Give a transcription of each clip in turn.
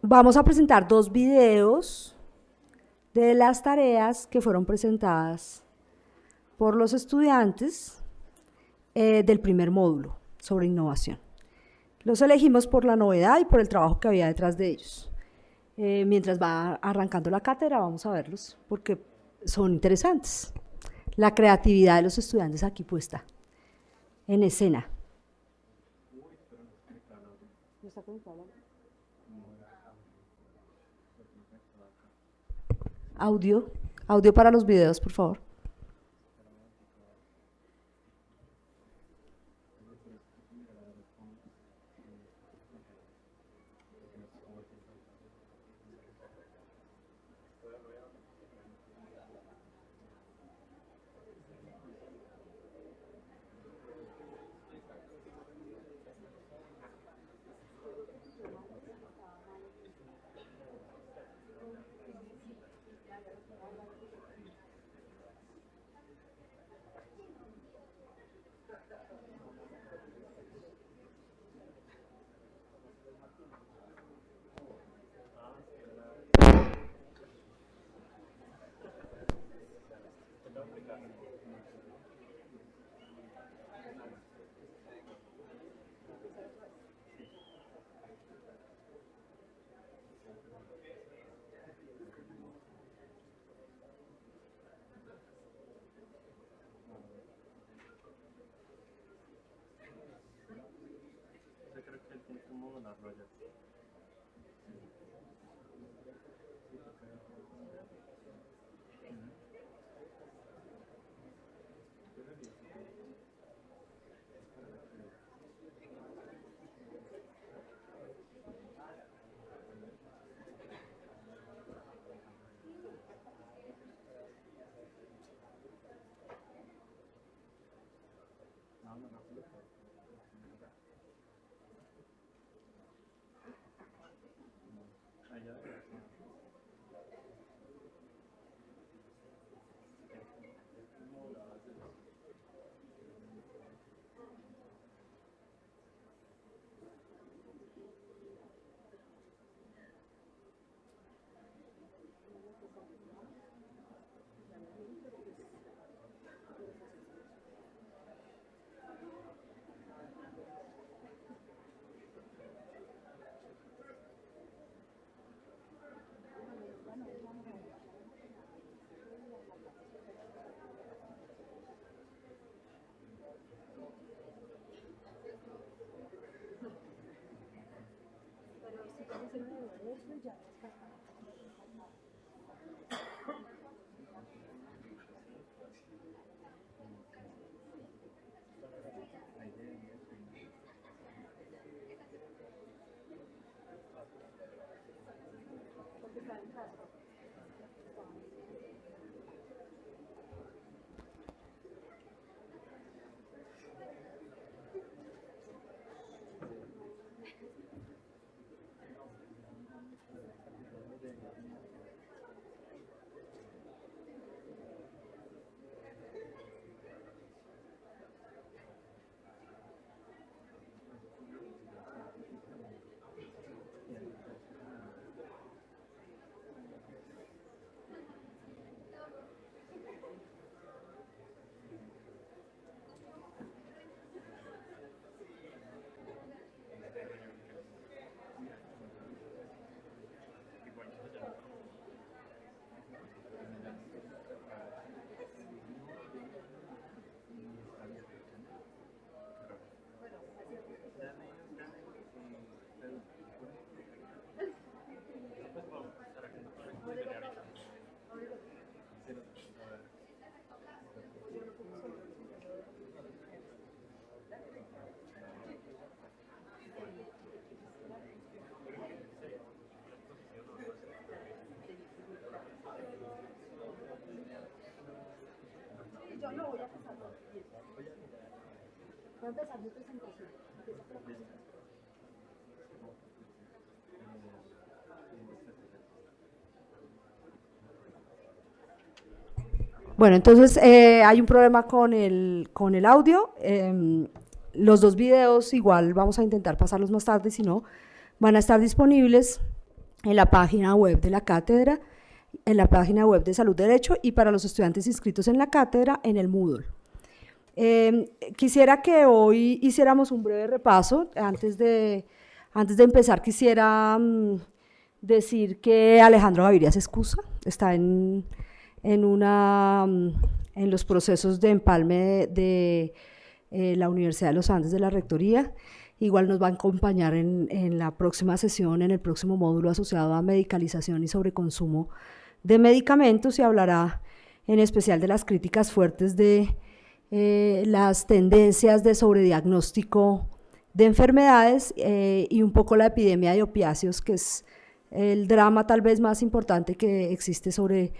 Vamos a presentar dos videos de las tareas que fueron presentadas por los estudiantes del primer módulo sobre innovación. Los elegimos por la novedad y por el trabajo que había detrás de ellos. Mientras va arrancando la cátedra, vamos a verlos porque son interesantes. La creatividad de los estudiantes aquí puesta en escena. Audio para los videos, por favor. Bueno, entonces hay un problema con el audio. Los dos videos igual vamos a intentar pasarlos más tarde, si no, van a estar disponibles en la página web de la cátedra, en la página web de Salud Derecho, y para los estudiantes inscritos en la cátedra en el Moodle. Quisiera que hoy hiciéramos un breve repaso. Antes de empezar, quisiera decir que Alejandro Gaviria se excusa, está en los procesos de empalme de la Universidad de los Andes, de la Rectoría. Igual nos va a acompañar en la próxima sesión, en el próximo módulo asociado a medicalización y sobreconsumo de medicamentos, y hablará en especial de las críticas fuertes de las tendencias de sobrediagnóstico de enfermedades y un poco la epidemia de opiáceos, que es el drama tal vez más importante que existe sobre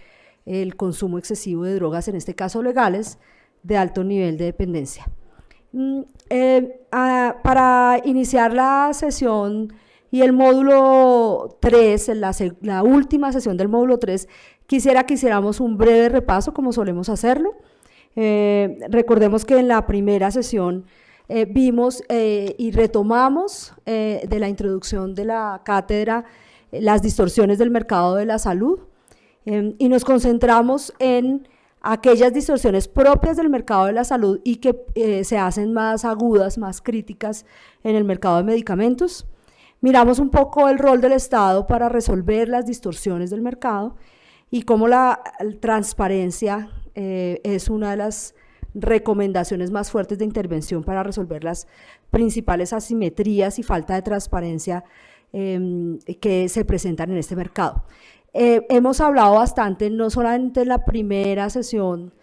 el consumo excesivo de drogas, en este caso legales, de alto nivel de dependencia. Para iniciar la sesión y el módulo 3, la última sesión del módulo 3, quisiera que hiciéramos un breve repaso, como solemos hacerlo. Recordemos que en la primera sesión vimos y retomamos de la introducción de la cátedra las distorsiones del mercado de la salud, y nos concentramos en aquellas distorsiones propias del mercado de la salud y que se hacen más agudas, más críticas en el mercado de medicamentos. Miramos un poco el rol del Estado para resolver las distorsiones del mercado y cómo la transparencia es una de las recomendaciones más fuertes de intervención para resolver las principales asimetrías y falta de transparencia que se presentan en este mercado. Hemos hablado bastante, no solamente en la primera sesión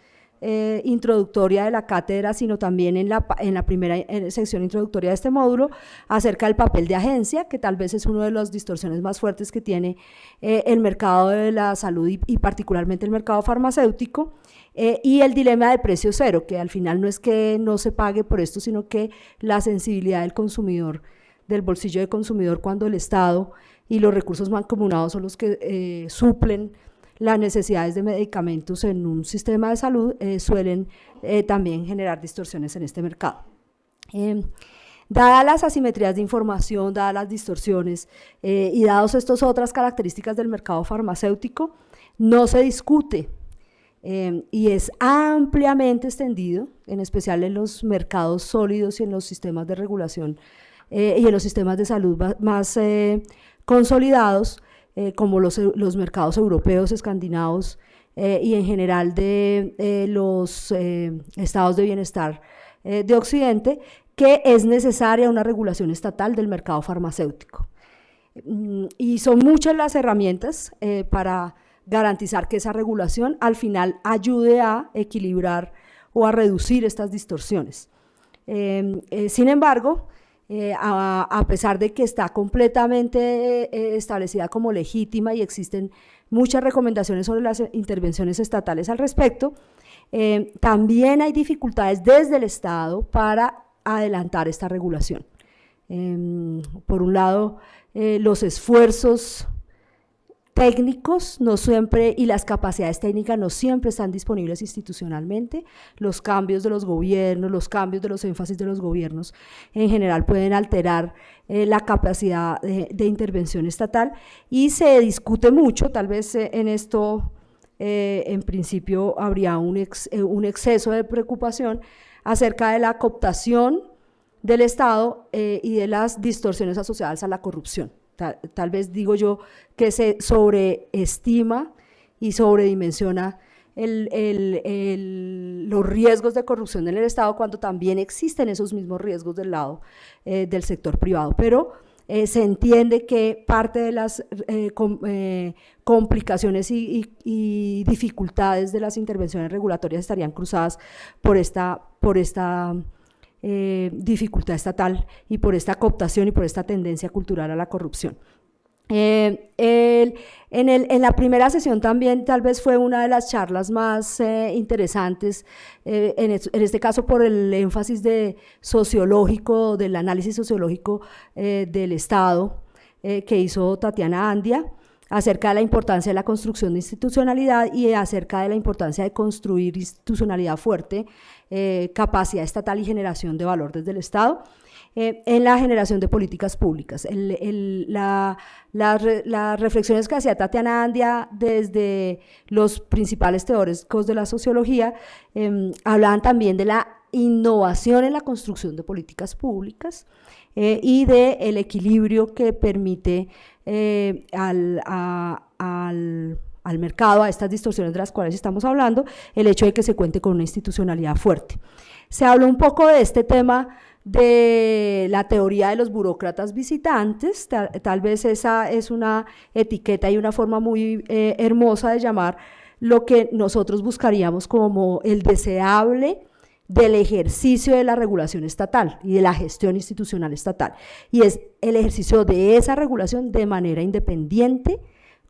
introductoria de la cátedra, sino también en la primera sección introductoria de este módulo, acerca del papel de agencia, que tal vez es una de las distorsiones más fuertes que tiene el mercado de la salud y particularmente el mercado farmacéutico, y el dilema de precio cero, que al final no es que no se pague por esto, sino que la sensibilidad del consumidor, del bolsillo del consumidor, cuando el Estado y los recursos mancomunados son los que suplen las necesidades de medicamentos en un sistema de salud, suelen también generar distorsiones en este mercado. Dadas las asimetrías de información, dadas las distorsiones y dadas estas otras características del mercado farmacéutico, no se discute y es ampliamente extendido, en especial en los mercados sólidos y en los sistemas de regulación y en los sistemas de salud más consolidados, como los mercados europeos, escandinavos y en general de los estados de bienestar de Occidente, que es necesaria una regulación estatal del mercado farmacéutico. Y son muchas las herramientas para garantizar que esa regulación al final ayude a equilibrar o a reducir estas distorsiones. Sin embargo, a pesar de que está completamente establecida como legítima y existen muchas recomendaciones sobre las intervenciones estatales al respecto, también hay dificultades desde el Estado para adelantar esta regulación. Por un lado, los esfuerzos técnicos no siempre y las capacidades técnicas no siempre están disponibles institucionalmente. Los cambios de los gobiernos, los cambios de los énfasis de los gobiernos en general pueden alterar la capacidad de intervención estatal, y se discute mucho, tal vez en esto en principio habría un exceso de preocupación acerca de la cooptación del Estado y de las distorsiones asociadas a la corrupción. Tal vez digo yo que se sobreestima y sobredimensiona los riesgos de corrupción en el Estado, cuando también existen esos mismos riesgos del lado del sector privado, pero se entiende que parte de las complicaciones y dificultades de las intervenciones regulatorias estarían cruzadas por esta dificultad estatal y por esta cooptación y por esta tendencia cultural a la corrupción. En la primera sesión también tal vez fue una de las charlas más interesantes, en este caso por el énfasis sociológico, del análisis sociológico del Estado que hizo Tatiana Andia, acerca de la importancia de la construcción de institucionalidad y acerca de la importancia de construir institucionalidad fuerte, capacidad estatal y generación de valor desde el Estado. en la generación de políticas públicas. Las reflexiones que hacía Tatiana Andia desde los principales teóricos de la sociología hablaban también de la innovación en la construcción de políticas públicas y del equilibrio que permite al mercado, a estas distorsiones de las cuales estamos hablando, el hecho de que se cuente con una institucionalidad fuerte. Se habló un poco de este tema de la teoría de los burócratas visitantes, tal vez esa es una etiqueta y una forma muy hermosa de llamar lo que nosotros buscaríamos como el deseable del ejercicio de la regulación estatal y de la gestión institucional estatal, y es el ejercicio de esa regulación de manera independiente,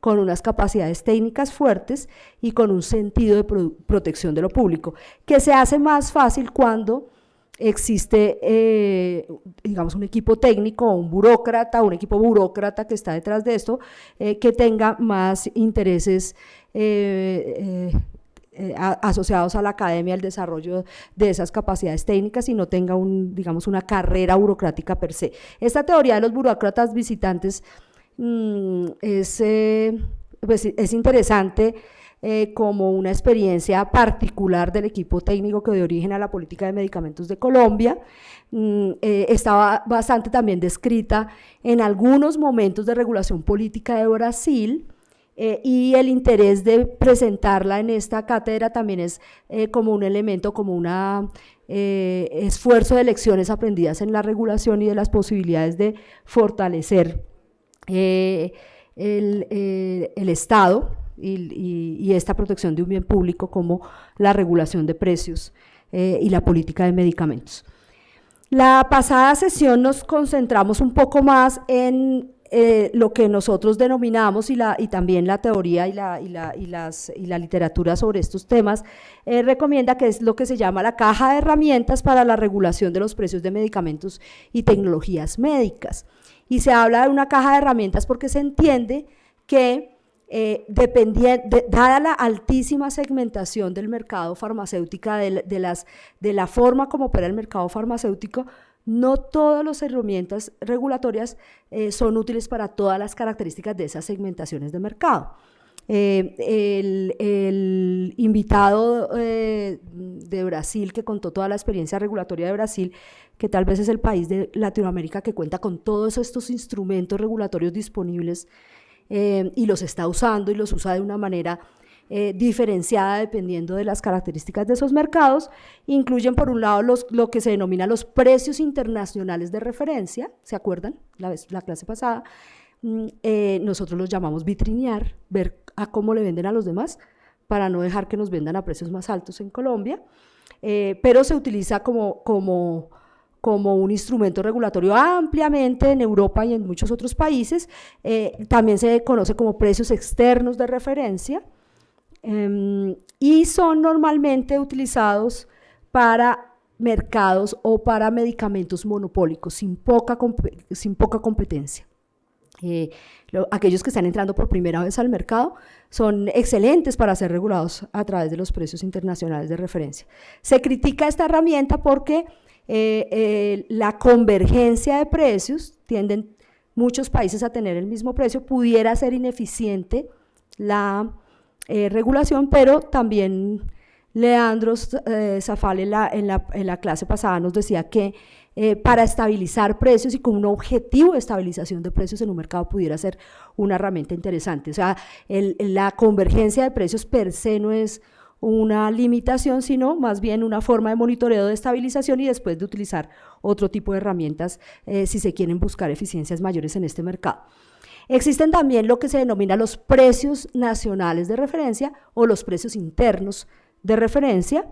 con unas capacidades técnicas fuertes y con un sentido de protección de lo público, que se hace más fácil cuando existe, digamos, un equipo técnico o un equipo burócrata que está detrás de esto, que tenga más intereses asociados a la academia, al desarrollo de esas capacidades técnicas, y no tenga digamos, una carrera burocrática per se. Esta teoría de los burócratas visitantes pues es interesante como una experiencia particular del equipo técnico que dio origen a la política de medicamentos de Colombia. Estaba bastante también descrita en algunos momentos de regulación política de Brasil, y el interés de presentarla en esta cátedra también es como un elemento, como un esfuerzo de lecciones aprendidas en la regulación y de las posibilidades de fortalecer el Estado y esta protección de un bien público como la regulación de precios y la política de medicamentos. La pasada sesión nos concentramos un poco más en lo que nosotros denominamos y también la teoría y la literatura sobre estos temas recomienda, que es lo que se llama la caja de herramientas para la regulación de los precios de medicamentos y tecnologías médicas. Y se habla de una caja de herramientas porque se entiende que dada la altísima segmentación del mercado farmacéutico, de la forma como opera el mercado farmacéutico, no todas las herramientas regulatorias son útiles para todas las características de esas segmentaciones de mercado. El invitado de Brasil, que contó toda la experiencia regulatoria de Brasil, que tal vez es el país de Latinoamérica que cuenta con todos estos instrumentos regulatorios disponibles y los está usando y los usa de una manera diferenciada dependiendo de las características de esos mercados, incluyen por un lado lo que se denomina los precios internacionales de referencia, ¿se acuerdan? La clase pasada, nosotros los llamamos vitrinear, ver a cómo le venden a los demás para no dejar que nos vendan a precios más altos en Colombia, pero se utiliza como un instrumento regulatorio ampliamente en Europa y en muchos otros países. También se conoce como precios externos de referencia, y son normalmente utilizados para mercados o para medicamentos monopólicos sin poca competencia. Aquellos que están entrando por primera vez al mercado son excelentes para ser regulados a través de los precios internacionales de referencia. Se critica esta herramienta porque la convergencia de precios, tienden muchos países a tener el mismo precio, pudiera ser ineficiente la regulación, pero también Leandro Zafal en la clase pasada nos decía que para estabilizar precios y con un objetivo de estabilización de precios en un mercado pudiera ser una herramienta interesante. O sea, la convergencia de precios per se no es una limitación, sino más bien una forma de monitoreo de estabilización y después de utilizar otro tipo de herramientas si se quieren buscar eficiencias mayores en este mercado. Existen también lo que se denomina los precios nacionales de referencia o los precios internos de referencia.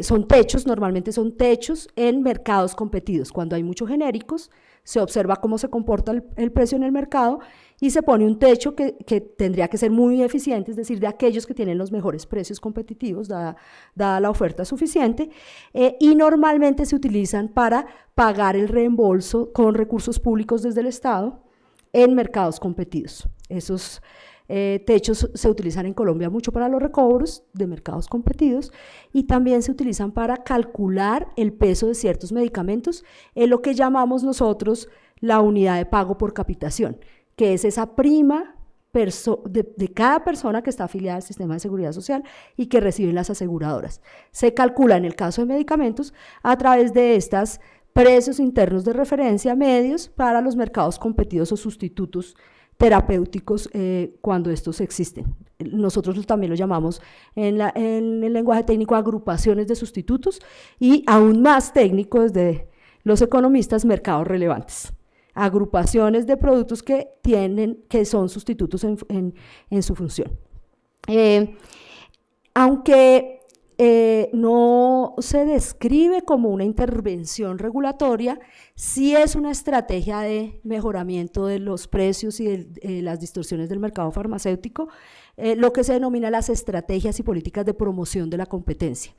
Son techos, normalmente son techos en mercados competidos. Cuando hay muchos genéricos, se observa cómo se comporta el precio en el mercado y se pone un techo que tendría que ser muy eficiente, es decir, de aquellos que tienen los mejores precios competitivos, dada la oferta suficiente, y normalmente se utilizan para pagar el reembolso con recursos públicos desde el Estado en mercados competidos. Esos techos se utilizan en Colombia mucho para los recobros de mercados competidos y también se utilizan para calcular el peso de ciertos medicamentos en lo que llamamos nosotros la unidad de pago por capitación, que es esa prima de cada persona que está afiliada al sistema de seguridad social y que reciben las aseguradoras. Se calcula en el caso de medicamentos a través de estos precios internos de referencia medios para los mercados competidos o sustitutos terapéuticos cuando estos existen. Nosotros también lo llamamos en el lenguaje técnico agrupaciones de sustitutos y aún más técnico desde los economistas, mercados relevantes. Agrupaciones de productos que son sustitutos en su función. Aunque no se describe como una intervención regulatoria, sí es una estrategia de mejoramiento de los precios y de las distorsiones del mercado farmacéutico, lo que se denomina las estrategias y políticas de promoción de la competencia.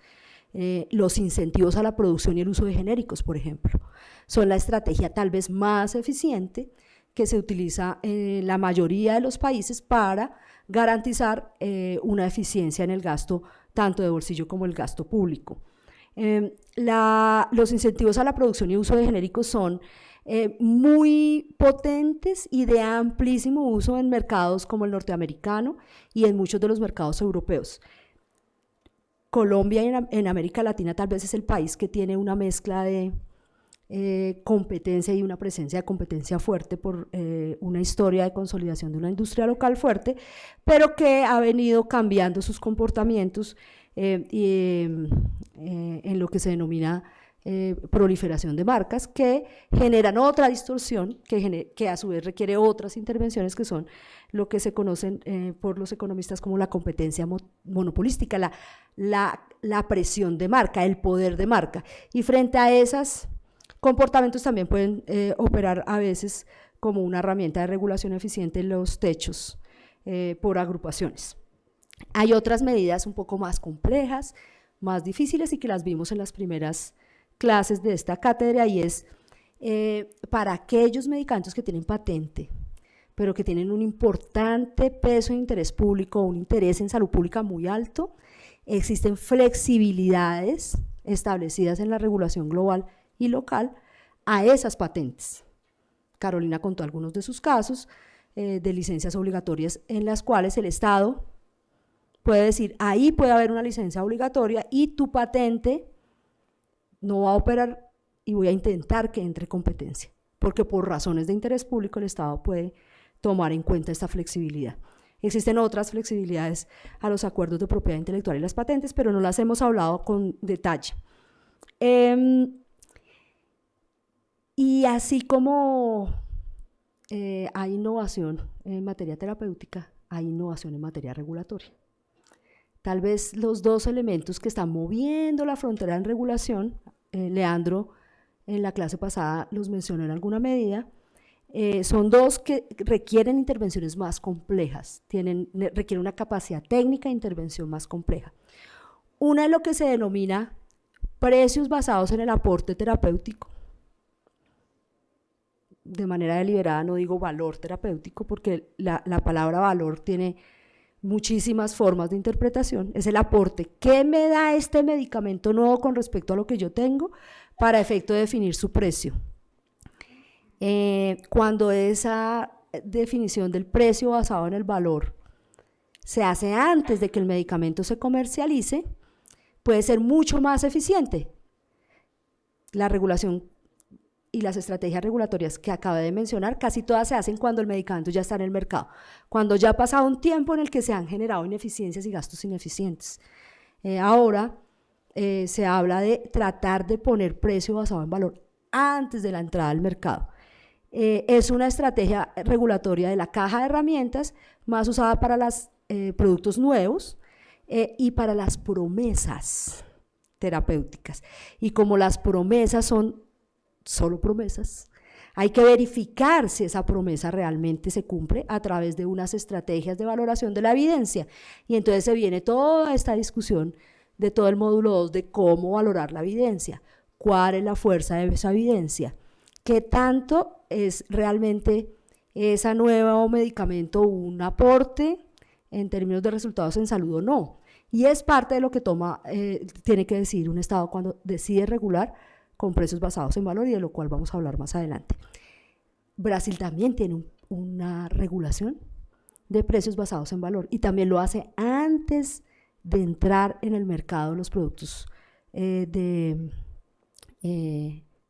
Los incentivos a la producción y el uso de genéricos, por ejemplo, son la estrategia tal vez más eficiente que se utiliza en la mayoría de los países para garantizar una eficiencia en el gasto tanto de bolsillo como el gasto público. Los incentivos a la producción y uso de genéricos son muy potentes y de amplísimo uso en mercados como el norteamericano y en muchos de los mercados europeos. Colombia en América Latina tal vez es el país que tiene una mezcla de competencia y una presencia de competencia fuerte por una historia de consolidación de una industria local fuerte, pero que ha venido cambiando sus comportamientos en lo que se denomina proliferación de marcas que generan otra distorsión que a su vez requiere otras intervenciones que son lo que se conocen por los economistas como la competencia monopolística, la presión de marca, el poder de marca. Y frente a esos comportamientos también pueden operar a veces como una herramienta de regulación eficiente en los techos por agrupaciones. Hay otras medidas un poco más complejas, más difíciles y que las vimos en las primeras clases de esta cátedra y es para aquellos medicamentos que tienen patente, pero que tienen un importante peso de interés público, un interés en salud pública muy alto, existen flexibilidades establecidas en la regulación global y local a esas patentes. Carolina contó algunos de sus casos de licencias obligatorias en las cuales el Estado puede decir, ahí puede haber una licencia obligatoria y tu patente no va a operar y voy a intentar que entre competencia, porque por razones de interés público el Estado puede tomar en cuenta esta flexibilidad. Existen otras flexibilidades a los acuerdos de propiedad intelectual y las patentes, pero no las hemos hablado con detalle. Y así como hay innovación en materia terapéutica, hay innovación en materia regulatoria. Tal vez los dos elementos que están moviendo la frontera en regulación, Leandro en la clase pasada los mencionó en alguna medida, son dos que requieren intervenciones más complejas, requieren una capacidad técnica de intervención más compleja. Una es lo que se denomina precios basados en el aporte terapéutico. De manera deliberada no digo valor terapéutico porque la palabra valor tiene muchísimas formas de interpretación. Es el aporte. ¿Qué me da este medicamento nuevo con respecto a lo que yo tengo para efecto de definir su precio? Cuando esa definición del precio basado en el valor se hace antes de que el medicamento se comercialice, puede ser mucho más eficiente. La regulación y las estrategias regulatorias que acabé de mencionar, casi todas se hacen cuando el medicamento ya está en el mercado, cuando ya ha pasado un tiempo en el que se han generado ineficiencias y gastos ineficientes. Ahora se habla de tratar de poner precio basado en valor antes de la entrada al mercado. Es una estrategia regulatoria de la caja de herramientas más usada para los productos nuevos y para las promesas terapéuticas. Y como las promesas son solo promesas, hay que verificar si esa promesa realmente se cumple a través de unas estrategias de valoración de la evidencia. Y entonces se viene toda esta discusión de todo el módulo 2 de cómo valorar la evidencia, cuál es la fuerza de esa evidencia, qué tanto es realmente ese nuevo medicamento un aporte en términos de resultados en salud o no. Y es parte de lo que tiene que decidir un Estado cuando decide regular con precios basados en valor, y de lo cual vamos a hablar más adelante. Brasil también tiene una regulación de precios basados en valor, y también lo hace antes de entrar en el mercado los productos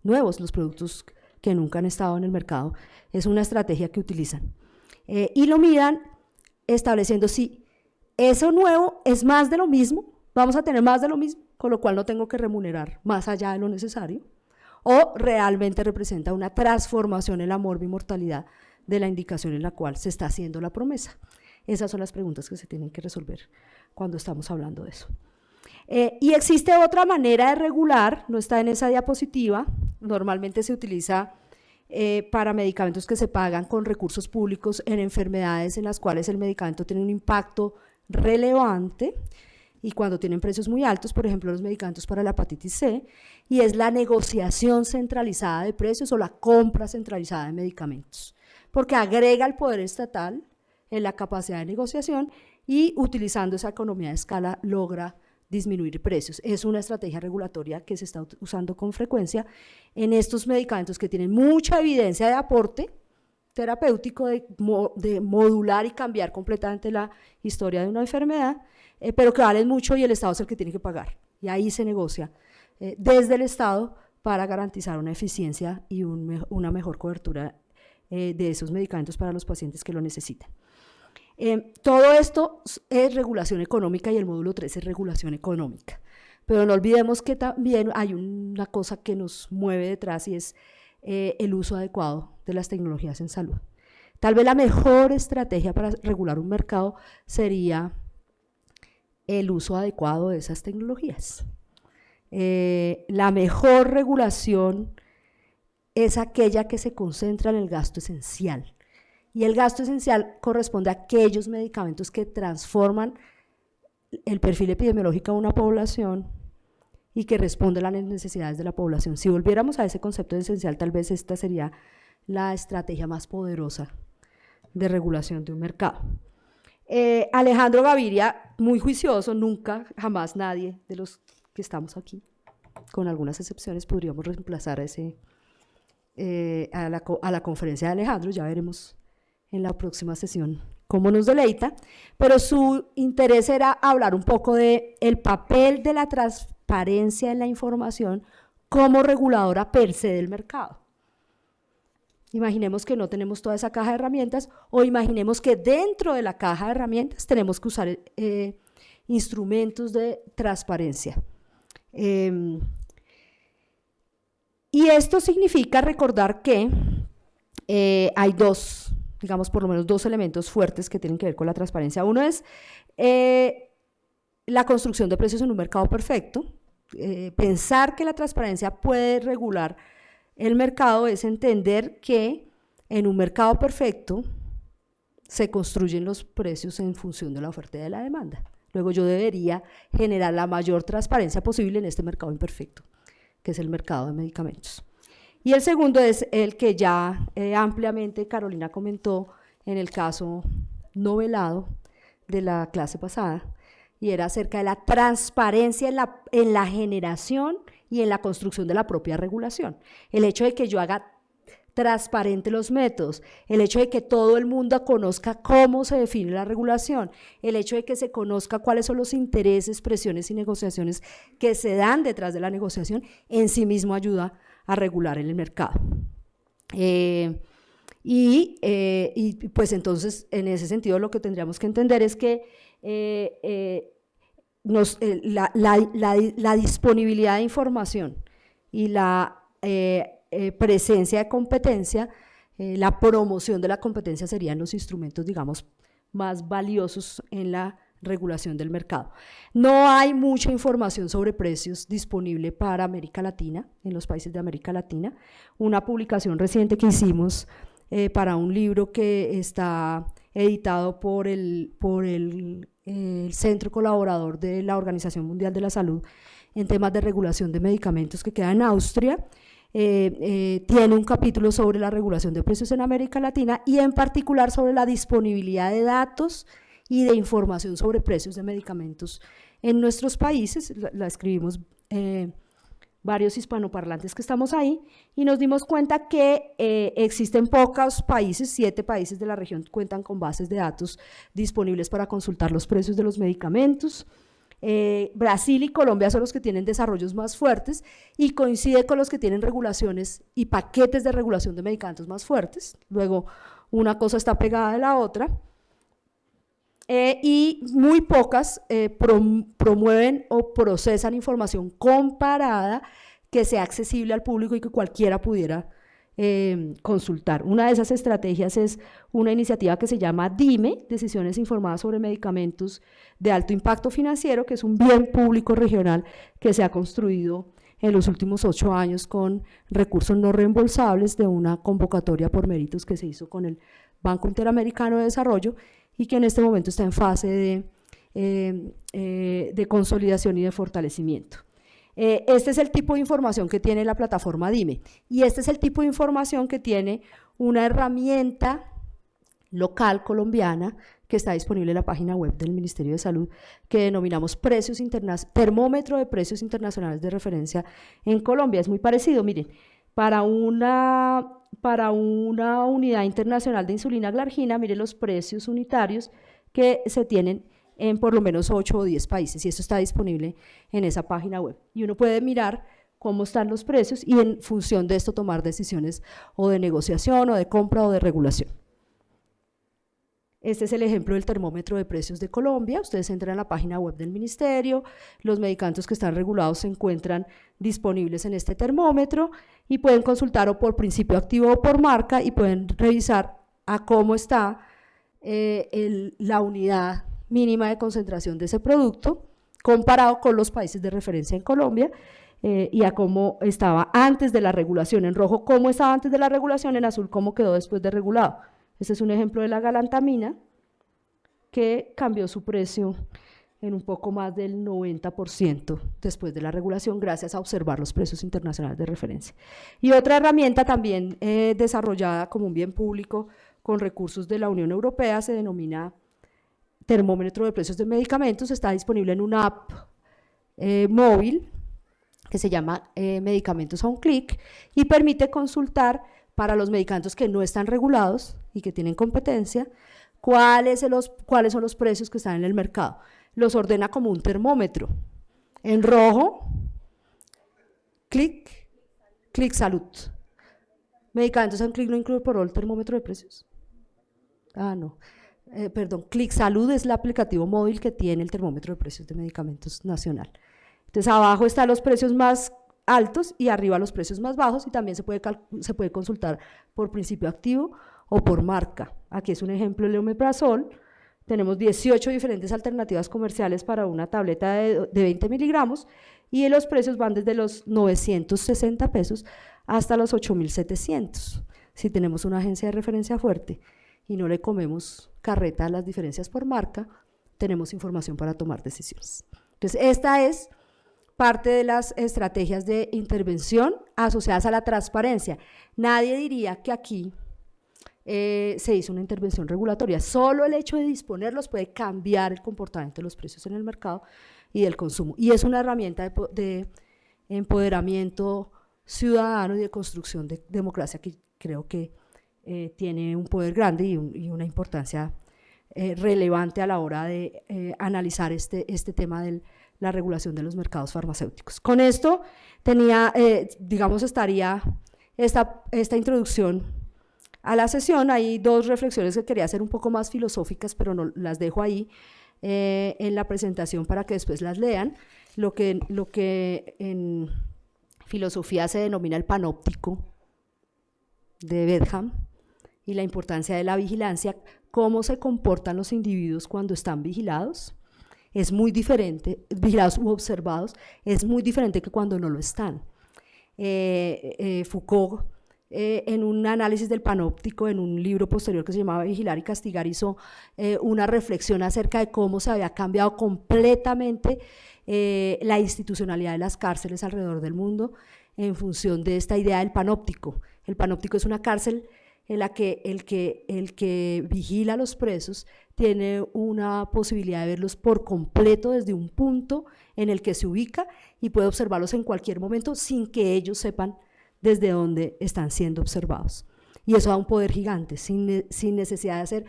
nuevos, los productos que nunca han estado en el mercado. Es una estrategia que utilizan. Y lo miran estableciendo si eso nuevo es más de lo mismo, vamos a tener más de lo mismo, con lo cual no tengo que remunerar más allá de lo necesario, o realmente representa una transformación en la morbimortalidad de la indicación en la cual se está haciendo la promesa. Esas son las preguntas que se tienen que resolver cuando estamos hablando de eso. Y existe otra manera de regular, no está en esa diapositiva, normalmente se utiliza para medicamentos que se pagan con recursos públicos en enfermedades en las cuales el medicamento tiene un impacto relevante, y cuando tienen precios muy altos, por ejemplo los medicamentos para la hepatitis C, y es la negociación centralizada de precios o la compra centralizada de medicamentos, porque agrega el poder estatal en la capacidad de negociación y utilizando esa economía de escala logra disminuir precios. Es una estrategia regulatoria que se está usando con frecuencia en estos medicamentos que tienen mucha evidencia de aporte terapéutico, de modular y cambiar completamente la historia de una enfermedad, pero que valen mucho y el Estado es el que tiene que pagar. Y ahí se negocia desde el Estado para garantizar una eficiencia y una mejor cobertura de esos medicamentos para los pacientes que lo necesitan. Todo esto es regulación económica, y el módulo 3 es regulación económica. Pero no olvidemos que también hay una cosa que nos mueve detrás, y es el uso adecuado de las tecnologías en salud. Tal vez la mejor estrategia para regular un mercado sería el uso adecuado de esas tecnologías. La mejor regulación es aquella que se concentra en el gasto esencial. Y el gasto esencial corresponde a aquellos medicamentos que transforman el perfil epidemiológico de una población y que responden a las necesidades de la población. Si volviéramos a ese concepto de esencial, tal vez esta sería la estrategia más poderosa de regulación de un mercado. Alejandro Gaviria, muy juicioso, nunca, jamás nadie de los que estamos aquí, con algunas excepciones, podríamos reemplazar a la conferencia de Alejandro. Ya veremos en la próxima sesión cómo nos deleita, pero su interés era hablar un poco de el papel de la transparencia en la información como reguladora per se del mercado. Imaginemos que no tenemos toda esa caja de herramientas, o imaginemos que dentro de la caja de herramientas tenemos que usar instrumentos de transparencia. Y esto significa recordar que hay digamos por lo menos dos elementos fuertes que tienen que ver con la transparencia. Uno es la construcción de precios en un mercado perfecto. Pensar que la transparencia puede regular el mercado es entender que en un mercado perfecto se construyen los precios en función de la oferta y de la demanda. Luego yo debería generar la mayor transparencia posible en este mercado imperfecto, que es el mercado de medicamentos. Y el segundo es el que ya ampliamente Carolina comentó en el caso novelado de la clase pasada, y era acerca de la transparencia en la generación y en la construcción de la propia regulación. El hecho de que yo haga transparente los métodos, el hecho de que todo el mundo conozca cómo se define la regulación, el hecho de que se conozca cuáles son los intereses, presiones y negociaciones que se dan detrás de la negociación, en sí mismo ayuda a regular en el mercado. Pues entonces, en ese sentido, lo que tendríamos que entender es que la disponibilidad de información y la presencia de competencia, la promoción de la competencia serían los instrumentos, digamos, más valiosos en la regulación del mercado. No hay mucha información sobre precios disponible para América Latina, en los países de América Latina. Una publicación reciente que hicimos para un libro que está editado por el Centro Colaborador de la Organización Mundial de la Salud en temas de regulación de medicamentos, que queda en Austria, tiene un capítulo sobre la regulación de precios en América Latina, y en particular sobre la disponibilidad de datos y de información sobre precios de medicamentos en nuestros países. La escribimos varios hispanoparlantes que estamos ahí, y nos dimos cuenta que existen pocos países, 7 países de la región cuentan con bases de datos disponibles para consultar los precios de los medicamentos. Brasil y Colombia son los que tienen desarrollos más fuertes y coincide con los que tienen regulaciones y paquetes de regulación de medicamentos más fuertes. Luego, una cosa está pegada de la otra. Y muy pocas promueven o procesan información comparada que sea accesible al público y que cualquiera pudiera consultar. Una de esas estrategias es una iniciativa que se llama DIME, Decisiones Informadas sobre Medicamentos de Alto Impacto Financiero, que es un bien público regional que se ha construido en los últimos 8 años con recursos no reembolsables de una convocatoria por méritos que se hizo con el Banco Interamericano de Desarrollo, y que en este momento está en fase de consolidación y de fortalecimiento. Este es el tipo de información que tiene la plataforma DIME, y este es el tipo de información que tiene una herramienta local colombiana que está disponible en la página web del Ministerio de Salud, que denominamos termómetro de precios internacionales de referencia en Colombia. Es muy parecido, miren, para una unidad internacional de insulina glargina, mire los precios unitarios que se tienen en por lo menos 8 o 10 países, y esto está disponible en esa página web. Y uno puede mirar cómo están los precios y en función de esto tomar decisiones o de negociación o de compra o de regulación. Este es el ejemplo del termómetro de precios de Colombia. Ustedes entran a la página web del ministerio, los medicamentos que están regulados se encuentran disponibles en este termómetro y pueden consultar o por principio activo o por marca, y pueden revisar a cómo está la unidad mínima de concentración de ese producto comparado con los países de referencia en Colombia, y a cómo estaba antes de la regulación, en rojo cómo estaba antes de la regulación, en azul cómo quedó después de regulado. Este es un ejemplo de la galantamina, que cambió su precio en un poco más del 90% después de la regulación, gracias a observar los precios internacionales de referencia. Y otra herramienta también desarrollada como un bien público con recursos de la Unión Europea se denomina termómetro de precios de medicamentos. Está disponible en una app móvil que se llama Medicamentos a un clic, y permite consultar para los medicamentos que no están regulados y que tienen competencia cuáles son los precios que están en el mercado. Los ordena como un termómetro. En rojo, clic salud. Medicamentos a un clic no incorporó el termómetro de precios. No. Perdón, Clic Salud es el aplicativo móvil que tiene el termómetro de precios de medicamentos nacional. Entonces, abajo están los precios más altos y arriba los precios más bajos, y también se puede consultar por principio activo o por marca. Aquí es un ejemplo del omeprazol. Tenemos 18 diferentes alternativas comerciales para una tableta de 20 miligramos, y los precios van desde los 960 pesos hasta los 8.700. Si tenemos una agencia de referencia fuerte y no le comemos carreta a las diferencias por marca, tenemos información para tomar decisiones. Entonces, esta es parte de las estrategias de intervención asociadas a la transparencia. Nadie diría que aquí se hizo una intervención regulatoria. Solo el hecho de disponerlos puede cambiar el comportamiento de los precios en el mercado y del consumo. Y es una herramienta de empoderamiento ciudadano y de construcción de democracia que creo que tiene un poder grande y una importancia relevante a la hora de analizar este tema de la regulación de los mercados farmacéuticos. Con esto estaría esta introducción a la sesión. Hay 2 reflexiones que quería hacer un poco más filosóficas, pero no las dejo ahí en la presentación para que después las lean. Lo que en filosofía se denomina el panóptico de Bedham, y la importancia de la vigilancia, cómo se comportan los individuos cuando están vigilados. Es muy diferente, vigilados u observados, es muy diferente que cuando no lo están. Foucault, en un análisis del panóptico, en un libro posterior que se llamaba Vigilar y Castigar, hizo una reflexión acerca de cómo se había cambiado completamente la institucionalidad de las cárceles alrededor del mundo en función de esta idea del panóptico. El panóptico es una cárcel en la que el que vigila a los presos tiene una posibilidad de verlos por completo desde un punto en el que se ubica y puede observarlos en cualquier momento sin que ellos sepan desde dónde están siendo observados. Y eso da un poder gigante, sin necesidad de hacer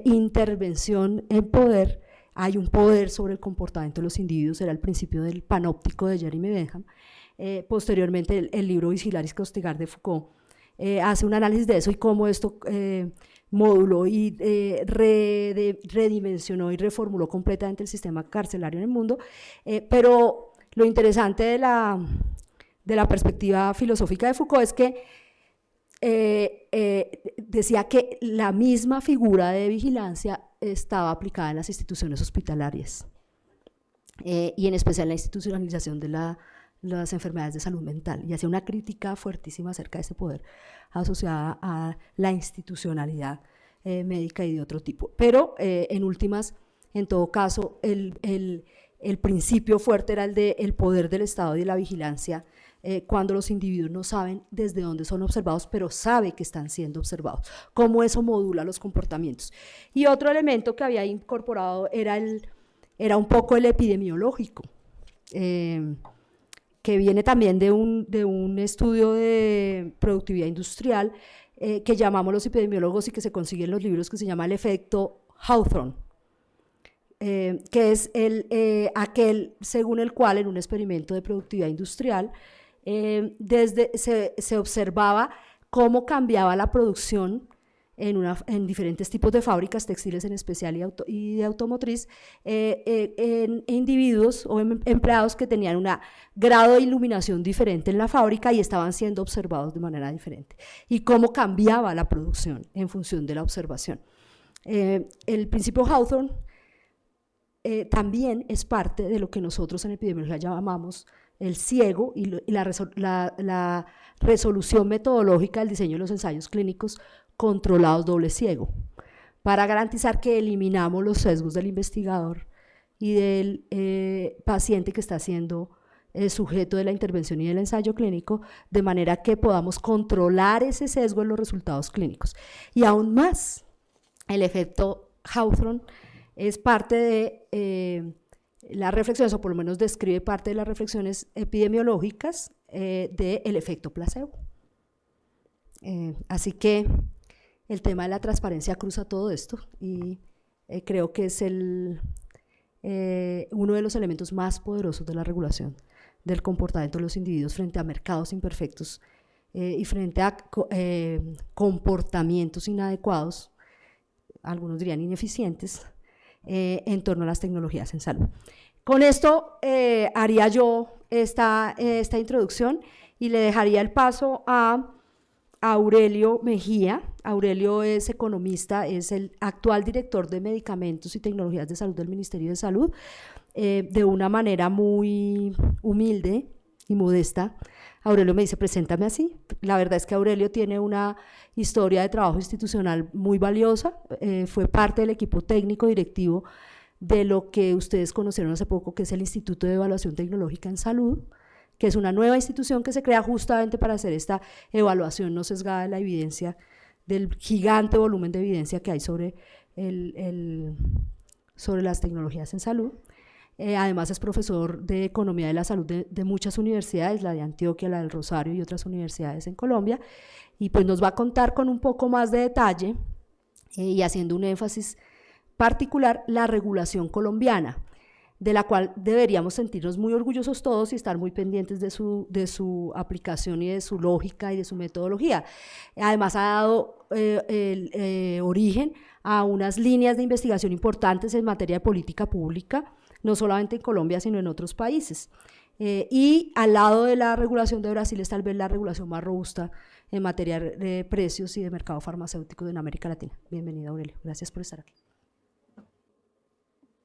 intervención en poder. Hay un poder sobre el comportamiento de los individuos, era el principio del panóptico de Jeremy Bentham. Posteriormente el libro Vigilar y Castigar de Foucault hace un análisis de eso y cómo esto moduló y redimensionó y reformuló completamente el sistema carcelario en el mundo. Pero lo interesante de la perspectiva filosófica de Foucault es que decía que la misma figura de vigilancia estaba aplicada en las instituciones hospitalarias y en especial la institucionalización de las enfermedades de salud mental, y hacía una crítica fuertísima acerca de ese poder asociada a la institucionalidad médica y de otro tipo. Pero en últimas, en todo caso, el principio fuerte era el del poder del Estado y de la vigilancia cuando los individuos no saben desde dónde son observados, pero sabe que están siendo observados, cómo eso modula los comportamientos. Y otro elemento que había incorporado era un poco el epidemiológico, que viene también de un estudio de productividad industrial que llamamos los epidemiólogos y que se consigue en los libros, que se llama el efecto Hawthorne, que es aquel según el cual en un experimento de productividad industrial se observaba cómo cambiaba la producción en diferentes tipos de fábricas, textiles en especial y de automotriz, en individuos o en empleados que tenían un grado de iluminación diferente en la fábrica y estaban siendo observados de manera diferente, y cómo cambiaba la producción en función de la observación. El principio Hawthorne también es parte de lo que nosotros en epidemiología llamamos el ciego y la resolución metodológica del diseño de los ensayos clínicos controlados doble ciego, para garantizar que eliminamos los sesgos del investigador y del paciente que está siendo sujeto de la intervención y del ensayo clínico, de manera que podamos controlar ese sesgo en los resultados clínicos. Y aún más, el efecto Hawthorne es parte de las reflexiones, o por lo menos describe parte de las reflexiones epidemiológicas del efecto placebo. Así que el tema de la transparencia cruza todo esto y creo que es uno de los elementos más poderosos de la regulación del comportamiento de los individuos frente a mercados imperfectos y frente a comportamientos inadecuados, algunos dirían ineficientes, en torno a las tecnologías en salud. Con esto haría yo esta introducción y le dejaría el paso a Aurelio Mejía. Aurelio es economista, es el actual director de Medicamentos y Tecnologías de Salud del Ministerio de Salud. De una manera muy humilde y modesta, Aurelio me dice: preséntame así. La verdad es que Aurelio tiene una historia de trabajo institucional muy valiosa, fue parte del equipo técnico directivo de lo que ustedes conocieron hace poco, que es el Instituto de Evaluación Tecnológica en Salud, que es una nueva institución que se crea justamente para hacer esta evaluación no sesgada de la evidencia, del gigante volumen de evidencia que hay sobre las tecnologías en salud. Además es profesor de Economía de la Salud de muchas universidades, la de Antioquia, la del Rosario y otras universidades en Colombia, y pues nos va a contar con un poco más de detalle y haciendo un énfasis particular la regulación colombiana, de la cual deberíamos sentirnos muy orgullosos todos y estar muy pendientes de su aplicación y de su lógica y de su metodología. Además ha dado origen a unas líneas de investigación importantes en materia de política pública, no solamente en Colombia, sino en otros países. Y al lado de la regulación de Brasil es tal vez la regulación más robusta en materia de precios y de mercado farmacéutico en América Latina. Bienvenido, Aurelio. Gracias por estar aquí.